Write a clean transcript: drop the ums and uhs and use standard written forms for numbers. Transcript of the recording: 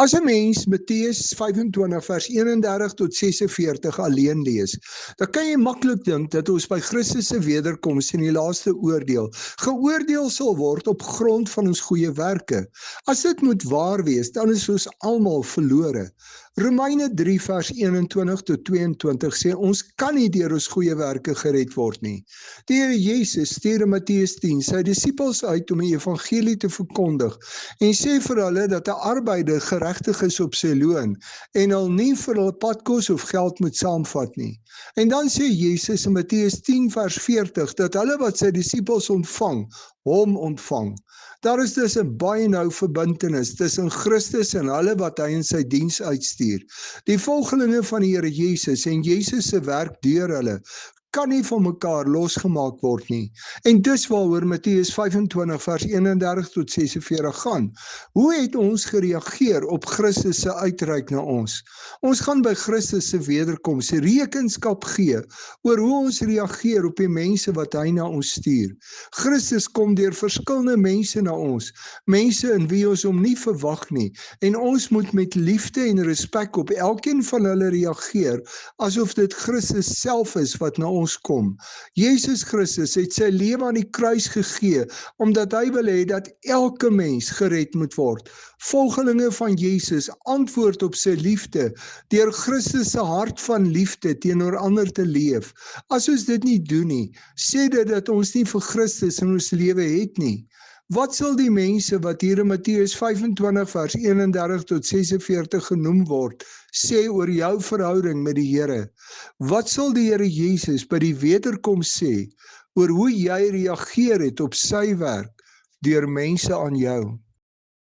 As 'n mens Matteus 25 vers 31 tot 46 alleen lees, dan kan jy maklik dink dat ons by Christus se wederkoms in die laaste oordeel geoordeel sal word op grond van ons goeie werke. As dit moet waar wees, dan is ons almal verlore. Romeine 3 vers 21 tot 22 sê ons kan nie deur ons goeie werke gered word nie. Die Here Jesus stuur in Matteus 10 sy disippels uit om die evangelie te verkondig en sê vir hulle dat 'n arbeider geregtig is op sy loon en al nie vir hulle padkos of geld moet saamvat nie. En dan sê Jesus in Matteus 10 vers 40 dat hulle wat sy disippels ontvang, hom ontvang. Daar is dus 'n baie nou verbintenis tussen Christus en hulle wat hy in sy diens uitstuur. Die volgelinge van die Here Jesus en Jesus se werk deur hulle kan nie van mekaar losgemaak word nie. En dis waaroor Matteus 25 vers 31 tot 46 gaan. Hoe het ons gereageer op Christus se uitreik na ons? Ons gaan by Christus se wederkoms rekenskap gee oor hoe ons reageer op die mense wat hy na ons stuur. Christus kom deur verskillende mense na ons, mense in wie ons hom nie verwag nie, en ons moet met liefde en respek op elkeen van hulle reageer, asof dit Christus self is wat na ons kom. Jesus Christus het sy lewe aan die kruis gegee, omdat hy wil hê dat elke mens gered moet word. Volgelinge van Jesus antwoord op sy liefde, deur Christus se hart van liefde teenoor ander te leef. As ons dit nie doen nie, sê dit dat ons nie vir Christus in ons lewe het nie. Wat sal die mense wat hier in Matteus 25 vers 31 tot 46 genoem word, sê oor jou verhouding met die Here? Wat sal die Here Jesus by die wederkoms sê oor hoe jy reageer het op sy werk deur mense aan jou?